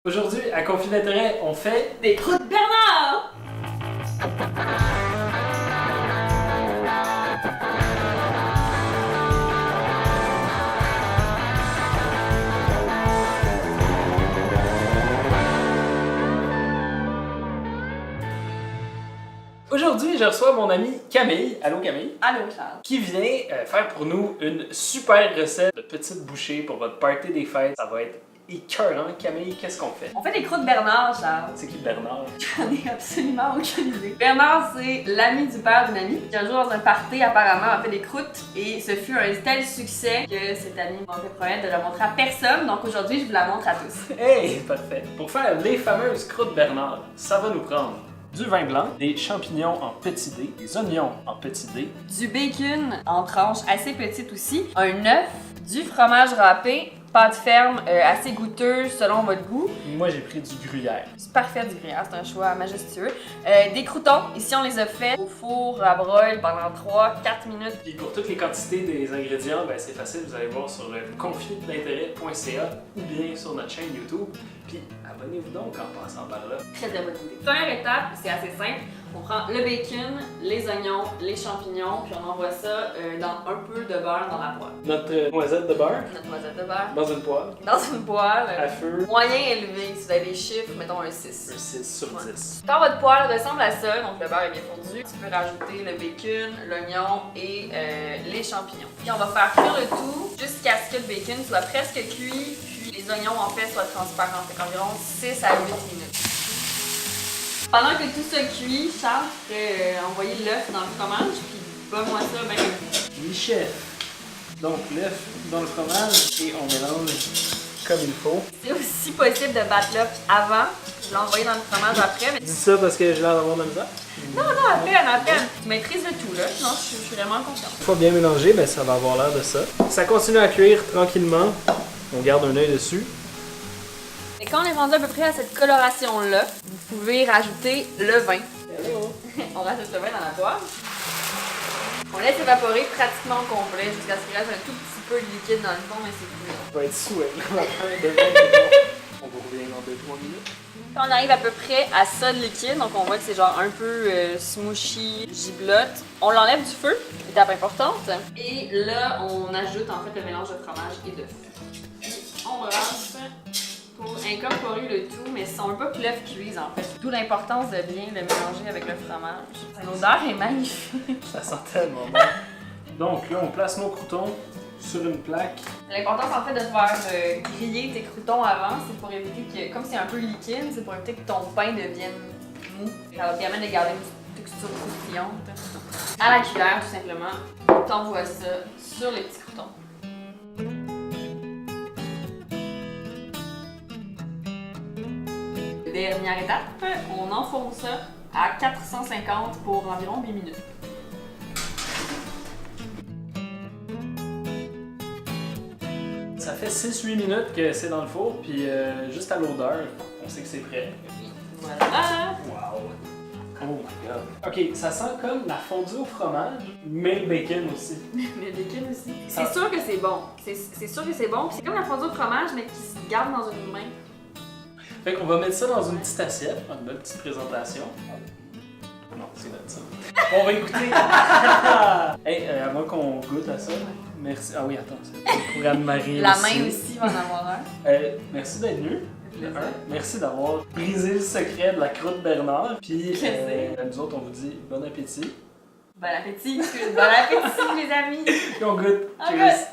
Aujourd'hui, à Conflit d'intérêt, on fait des croûtes Bernard! Aujourd'hui, je reçois mon amie Camille. Allô Camille? Allô Charles. Qui vient faire pour nous une super recette de petites bouchées pour votre party des fêtes. Ça va être écœurant. Camille, qu'est-ce qu'on fait? On fait des croûtes Bernard, Charles. C'est qui Bernard? J'en ai absolument aucune idée. Bernard, c'est l'ami du père d'une amie qui un jour dans un party apparemment a fait des croûtes et ce fut un tel succès que cet ami m'a fait promettre de la montrer à personne. Donc aujourd'hui, je vous la montre à tous. Hey, parfait. Pour faire les fameuses croûtes Bernard, ça va nous prendre du vin blanc, des champignons en petits dés, des oignons en petits dés, Du bacon en tranches assez petites aussi, un œuf, du fromage râpé, pâte ferme assez goûteuse selon votre goût. moi j'ai pris du gruyère. C'est parfait du gruyère, c'est un choix majestueux. Des croûtons, ici on les a fait au four à broil pendant 3-4 minutes. Puis pour toutes les quantités des ingrédients, ben c'est facile, vous allez voir sur le conflitdintérêt.ca ou bien sur notre chaîne YouTube. Puis abonnez-vous donc en passant par là. Très bonne idée. Première étape, c'est assez simple. On prend le bacon, les oignons, les champignons, puis on envoie ça dans un peu de beurre dans la poêle. Notre noisette de beurre Notre noisette de beurre dans une poêle dans une poêle à feu, moyen élevé. Si vous avez des chiffres, mettons un 6. un 6 sur 10. Quand votre poêle ressemble à ça, donc le beurre est bien fondu, tu peux rajouter le bacon, l'oignon et les champignons. Puis on va faire cuire le tout jusqu'à ce que le bacon soit presque cuit, puis les oignons en fait soient transparents. Fait qu'environ 6 à 8 minutes. Pendant que tout ça cuit, Charles, tu pourrais envoyer l'œuf dans le fromage, puis bat-moi ça bien comme ça. Oui, chef. Donc l'œuf dans le fromage et on mélange comme il faut. C'est aussi possible de battre l'œuf avant, de l'envoyer dans le fromage après, mais Dis ça parce que j'ai l'air d'avoir de la misère. non, à peine. Tu maîtrises le tout, là. Non, je suis vraiment confiante. Une fois bien mélangé, ben ça va avoir l'air de ça. Ça continue à cuire tranquillement. On garde un œil dessus. Et quand on est rendu à peu près à cette coloration-là, vous pouvez rajouter le vin. Hello. On rajoute le vin dans la poêle. On laisse évaporer pratiquement au complet jusqu'à ce qu'il reste un tout petit peu de liquide dans le fond, mais c'est tout. On va être sous avec la fin de vin. On vous revient dans 2-3 minutes. Quand on arrive à peu près à ça de liquide, donc on voit que c'est genre un peu smooshy, giblotte, on l'enlève du feu, étape importante. Et là, on ajoute en fait le mélange de fromage et d'œuf. On brasse pour incorporer le tout, mais on veut pas que l'œuf cuise en fait. D'où l'importance de bien le mélanger avec le fromage. L'odeur est magnifique. Ça sent tellement bon. Donc là, on place nos croûtons sur une plaque. L'importance en fait de faire griller tes croûtons avant, c'est pour éviter que, comme c'est un peu liquide, c'est pour éviter que ton pain devienne mou. Ça va te permettre de garder une texture croustillante. À la cuillère, tout simplement, t'envoies ça sur les petits croûtons. Dernière étape, on enfourne ça à 450 pour environ 8 minutes. Ça fait 6-8 minutes que c'est dans le four, puis juste à l'odeur, on sait que c'est prêt. Voilà! Wow! Oh my god! Ok, ça sent comme la fondue au fromage, mais le bacon aussi. Le bacon aussi. C'est sûr que c'est bon. C'est sûr que c'est bon. Puis c'est comme la fondue au fromage, mais qui se garde dans une main. Fait qu'on va mettre ça dans une petite assiette, une belle petite présentation. Non, c'est notre ça. On va écouter. Hey, avant qu'on goûte à ça, merci. Ah oui, attends, c'est pour Anne-Marie. La main aussi va en avoir un. Merci d'être venu. Merci d'avoir brisé le secret de la croûte Bernard. Puis nous autres, on vous dit bon appétit. Bon appétit, bon appétit les amis! Puis on goûte. On Cheers. goûte.